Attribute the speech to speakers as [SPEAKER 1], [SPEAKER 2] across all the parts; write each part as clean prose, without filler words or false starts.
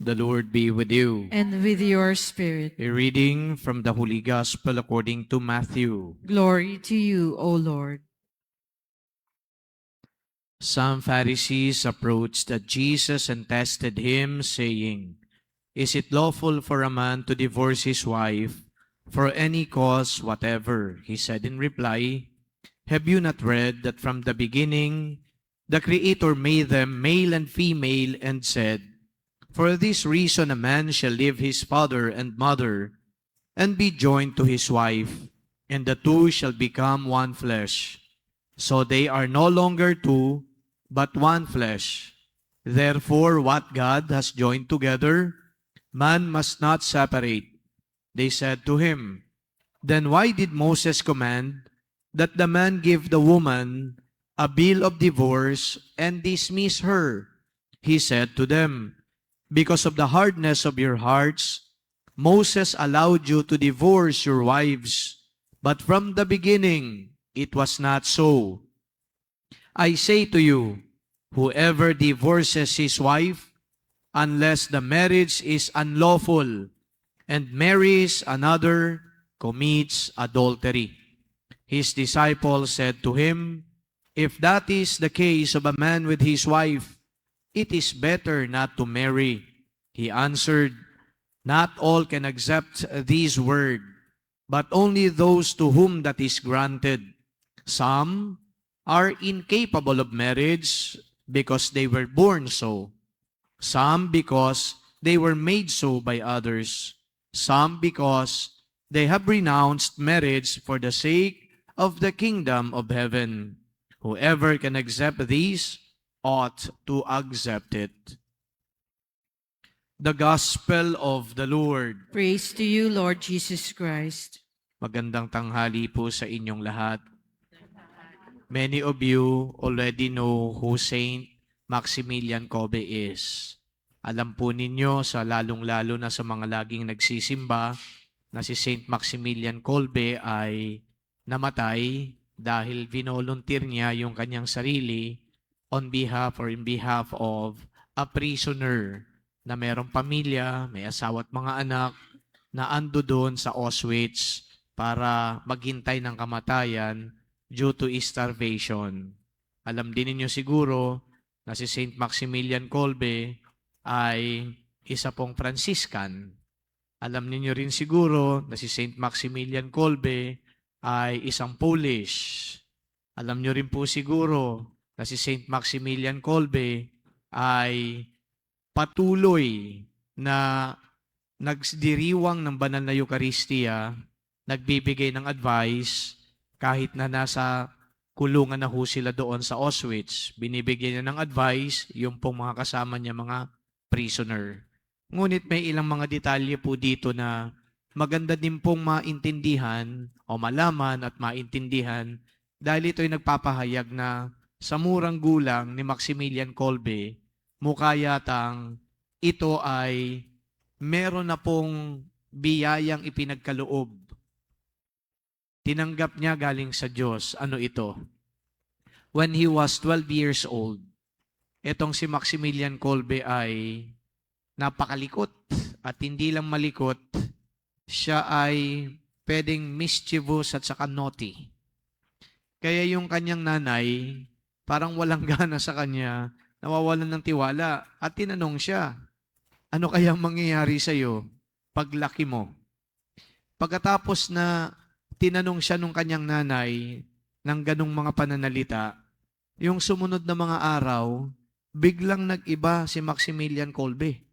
[SPEAKER 1] The Lord be with you.
[SPEAKER 2] And with your spirit.
[SPEAKER 1] A reading from the Holy Gospel according to Matthew.
[SPEAKER 2] Glory to you, O Lord.
[SPEAKER 1] Some Pharisees approached Jesus and tested him, saying, "Is it lawful for a man to divorce his wife for any cause whatever?" He said in reply, "Have you not read that from the beginning the Creator made them male and female and said, 'For this reason a man shall leave his father and mother and be joined to his wife, and the two shall become one flesh.' So they are no longer two, but one flesh. Therefore, what God has joined together, man must not separate." They said to him, "Then why did Moses command that the man give the woman a bill of divorce and dismiss her?" He said to them, "Because of the hardness of your hearts, Moses allowed you to divorce your wives, but from the beginning it was not so. I say to you, whoever divorces his wife, unless the marriage is unlawful, and marries another, commits adultery." His disciples said to him, "If that is the case of a man with his wife, it is better not to marry." He answered, "Not all can accept this word, but only those to whom that is granted. Some are incapable of marriage because they were born so. Some because they were made so by others. Some because they have renounced marriage for the sake of the kingdom of heaven. Whoever can accept these ought to accept it." The Gospel of the Lord.
[SPEAKER 2] Praise to you, Lord Jesus Christ.
[SPEAKER 1] Magandang tanghali po sa inyong lahat. Many of you already know who Saint Maximilian Kolbe is. Alam po ninyo, sa lalong-lalo na sa mga laging nagsisimba, na si Saint Maximilian Kolbe ay namatay dahil vinolunteer niya yung kanyang sarili on behalf or in behalf of a prisoner na merong pamilya, may asawa at mga anak na ando doon sa Auschwitz para maghintay ng kamatayan due to starvation. Alam din ninyo siguro na si Saint Maximilian Kolbe ay isa pong Franciscan. Alam ninyo rin siguro na si Saint Maximilian Kolbe ay isang Polish. Alam nyo rin po siguro na si Saint Maximilian Kolbe ay patuloy na nagdiriwang ng banal na Eucharistia, nagbibigay ng advice kahit na nasa kulungan na ho sila doon sa Auschwitz. Binibigyan niya ng advice yung pong mga kasama niya, mga prisoner. Ngunit may ilang mga detalye po dito na maganda din pong maintindihan o malaman at maintindihan dahil ito'y nagpapahayag na sa murang gulang ni Maximilian Kolbe, mukha yatang ito ay meron na pong biyayang ipinagkaloob. Tinanggap niya galing sa Diyos. Ano ito? When he was 12 years old, etong si Maximilian Kolbe ay napakalikot at hindi lang malikot, siya ay pwedeng mischievous at saka naughty. Kaya yung kanyang nanay, parang walang gana sa kanya, nawawalan ng tiwala at tinanong siya, "Ano kayang mangyayari sa'yo paglaki mo?" Pagkatapos na tinanong siya nung kanyang nanay ng ganong mga pananalita, yung sumunod na mga araw, biglang nag-iba si Maximilian Kolbe.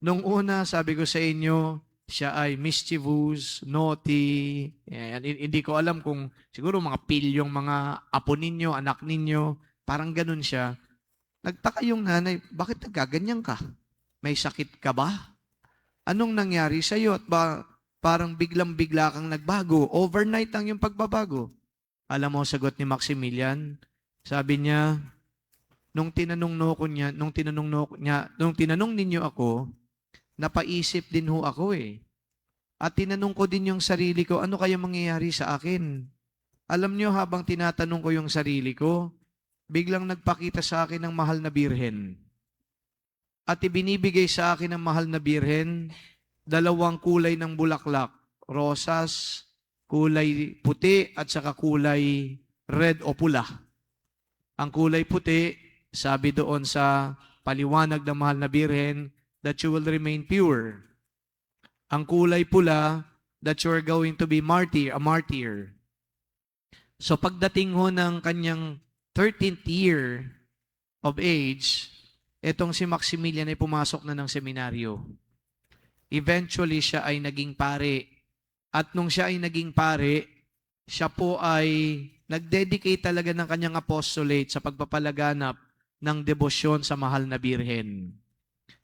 [SPEAKER 1] Nung una, sabi ko sa inyo, siya ay mischievous, naughty, hindi ko alam kung siguro mga pilyong mga apo ninyo, anak ninyo, parang ganun siya. Nagtaka yung nanay, bakit nagkaganyan ka? May sakit ka ba? Anong nangyari sa'yo? At parang biglang-bigla kang nagbago. Overnight ang yung pagbabago. Alam mo, sagot ni Maximilian, sabi niya, nung tinanong ninyo ako, napaisip din ho ako eh. At tinanong ko din yung sarili ko, ano kaya mangyayari sa akin? Alam niyo, habang tinatanong ko yung sarili ko, biglang nagpakita sa akin ng mahal na birhen. at ibinibigay sa akin ng mahal na birhen, 2 kulay ng bulaklak, rosas, kulay puti at saka kulay red o pula. Ang kulay puti, sabi doon sa paliwanag ng mahal na birhen, that you will remain pure. Ang kulay pula, that you are going to be a martyr. So pagdating ho ng kanyang 13th year of age, etong si Maximilian ay pumasok na ng seminaryo. Eventually, siya ay naging pare. At nung siya ay naging pare, siya po ay nag-dedicate talaga ng kanyang apostolate sa pagpapalaganap ng debosyon sa mahal na birhen.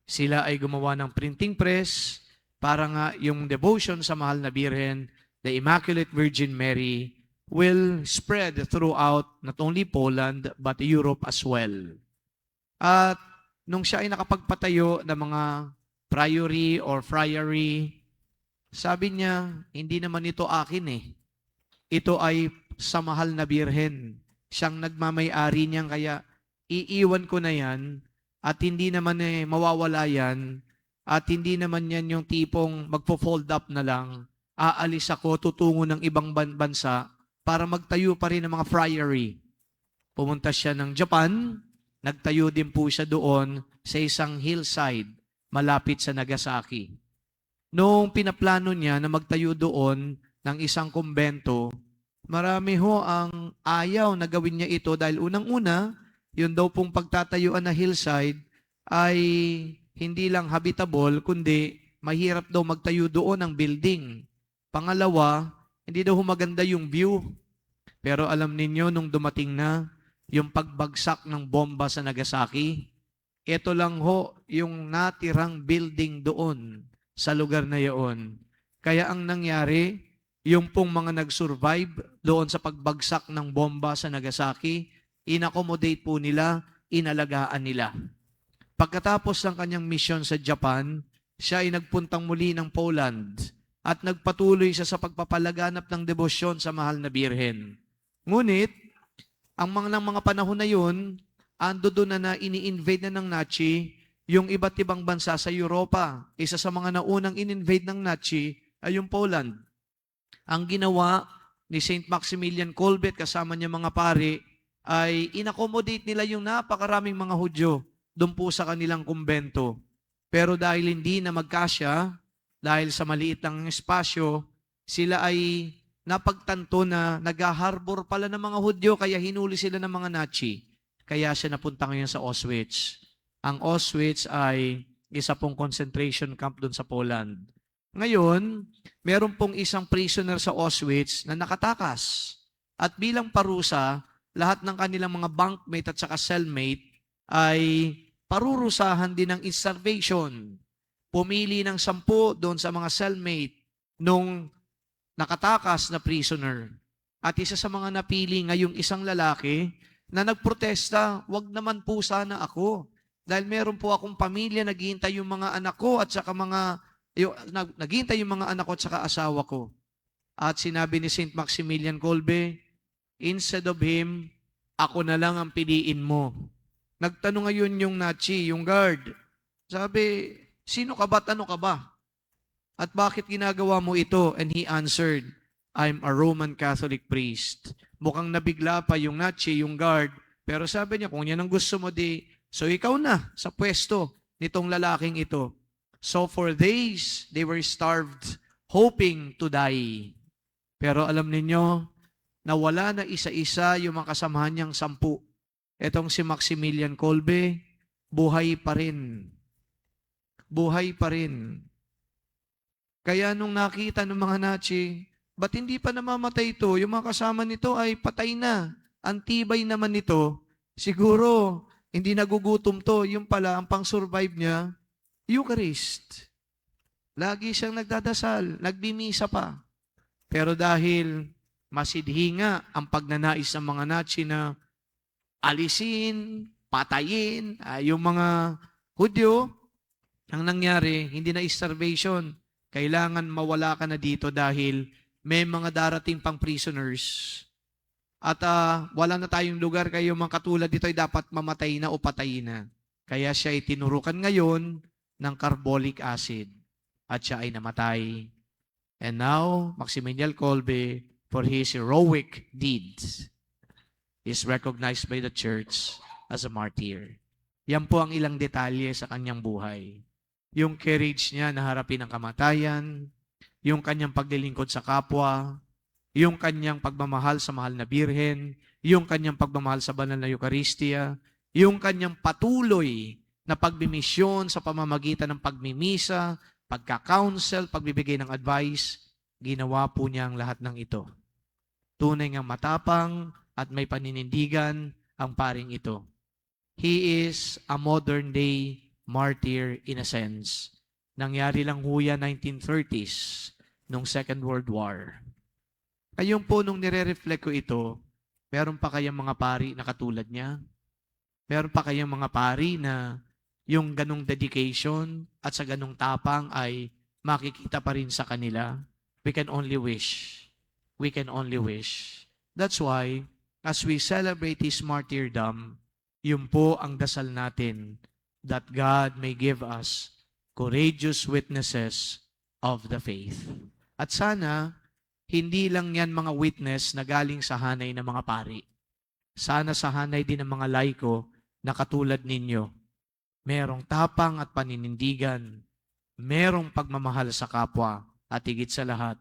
[SPEAKER 1] Sila ay gumawa ng printing press para nga yung devotion sa mahal na birhen, the Immaculate Virgin Mary, will spread throughout not only Poland but Europe as well. At nung siya ay nakapagpatayo ng mga priory or friary, sabi niya, hindi naman ito akin eh. Ito ay sa mahal na birhen. Siyang nagmamay-ari niyan, kaya iiwan ko na yan at hindi naman mawawala yan at hindi naman yan yung tipong magpo-fold up na lang. Aalis ako, tutungo ng ibang bansa para magtayo pa rin ng mga friary. Pumunta siya ng Japan, nagtayo din po siya doon sa isang hillside malapit sa Nagasaki. Noong pinaplano niya na magtayo doon ng isang kumbento, marami ho ang ayaw na gawin niya ito dahil unang-una, yun daw pong pagtatayuan na hillside ay hindi lang habitable, kundi mahirap daw magtayo doon ng building. Pangalawa, hindi daw maganda yung view. Pero alam ninyo, nung dumating na yung pagbagsak ng bomba sa Nagasaki, ito lang ho yung natirang building doon sa lugar na iyon. Kaya ang nangyari, yung pong mga nag-survive doon sa pagbagsak ng bomba sa Nagasaki, in-accommodate po nila, inalagaan nila. Pagkatapos ng kanyang mission sa Japan, siya ay nagpuntang muli ng Poland at nagpatuloy siya sa pagpapalaganap ng debosyon sa mahal na birhen. Ngunit, ang mga panahon na yun, ando doon na ini-invade na ng Nazi yung iba't ibang bansa sa Europa. Isa sa mga naunang in-invade ng Nazi ay yung Poland. Ang ginawa ni Saint Maximilian Kolbe kasama niya mga pare ay inaccommodate nila yung napakaraming mga Hudyo doon po sa kanilang kumbento. Pero dahil hindi na magkasya, dahil sa maliit lang espasyo, sila ay napagtanto na nag-harbor pala ng mga Hudyo kaya hinuli sila ng mga Nazi. Kaya siya napunta ngayon sa Auschwitz. Ang Auschwitz ay isa pong concentration camp doon sa Poland. Ngayon, meron pong isang prisoner sa Auschwitz na nakatakas. At bilang parusa, lahat ng kanilang mga bunkmate at saka cellmate ay parurusahan din ng starvation. Pumili ng 10 doon sa mga cellmate nung nakatakas na prisoner. At isa sa mga napili ngayong isang lalaki na nagprotesta, wag naman po sana ako. Dahil meron po akong pamilya, naghihintay yung mga anak ko at saka naghihintay yung mga anak ko at saka asawa ko. At sinabi ni Saint Maximilian Kolbe, instead of him, ako na lang ang piliin mo. Nagtanong ngayon yung Nazi, yung guard. Sabi, sino ka ba at ano ka ba? At bakit ginagawa mo ito? And he answered, I'm a Roman Catholic priest. Mukhang nabigla pa yung Nazi, yung guard. Pero sabi niya, kung yan ang gusto mo, so ikaw na sa pwesto nitong lalaking ito. So for days, they were starved, hoping to die. Pero alam ninyo, nawala na isa-isa yung mga kasamahan niyang 10. Etong si Maximilian Kolbe, buhay pa rin. Buhay pa rin. Kaya nung nakita ng mga Nazi, ba't hindi pa namamatay ito? Yung mga kasama nito ay patay na. Antibay naman nito. Siguro, hindi nagugutom to. Yung pala, ang pang-survive niya, Eucharist. Lagi siyang nagdadasal, nagbimisa pa. Pero dahil masidhi nga ang pagnanais ng mga Nazi na alisin, patayin, yung mga Hudyo, ang nangyari, hindi na starvation. Kailangan mawala ka na dito dahil may mga darating pang prisoners. At wala na tayong lugar, kayo mga katulad dito ay dapat mamatay na o patay na. Kaya siya ay tinurukan ngayon ng carbolic acid at siya ay namatay. And now, Maximilian Kolbe, for his heroic deeds, is recognized by the church as a martyr. Yan po ang ilang detalye sa kanyang buhay. Yung courage niya na harapin ang kamatayan, yung kanyang paglilingkod sa kapwa, yung kanyang pagmamahal sa mahal na birhen, yung kanyang pagmamahal sa banal na Eucharistia, yung kanyang patuloy na pagbimisyon sa pamamagitan ng pagmimisa, pagka-counsel, pagbibigay ng advice, ginawa po niya ang lahat ng ito. Tunay ngang matapang at may paninindigan ang paring ito. He is a modern day martyr in a sense. Nangyari lang ho yan 1930s, nung Second World War. Kayong po nung nire-reflect ko ito, meron pa kayang mga pari na katulad niya? Meron pa kayang mga pari na yung ganong dedication at sa ganong tapang ay makikita pa rin sa kanila? We can only wish. We can only wish. That's why, as we celebrate His martyrdom, yun po ang dasal natin, that God may give us courageous witnesses of the faith. At sana, hindi lang yan mga witness na galing sa hanay ng mga pari. Sana sa hanay din ng mga laiko na katulad ninyo, merong tapang at paninindigan, merong pagmamahal sa kapwa, at higit sa lahat,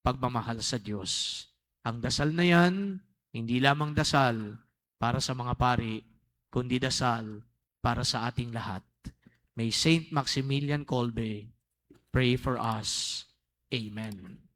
[SPEAKER 1] pagmamahal sa Diyos. Ang dasal na yan, hindi lamang dasal para sa mga pari, kundi dasal para sa ating lahat. May Saint Maximilian Kolbe pray for us. Amen.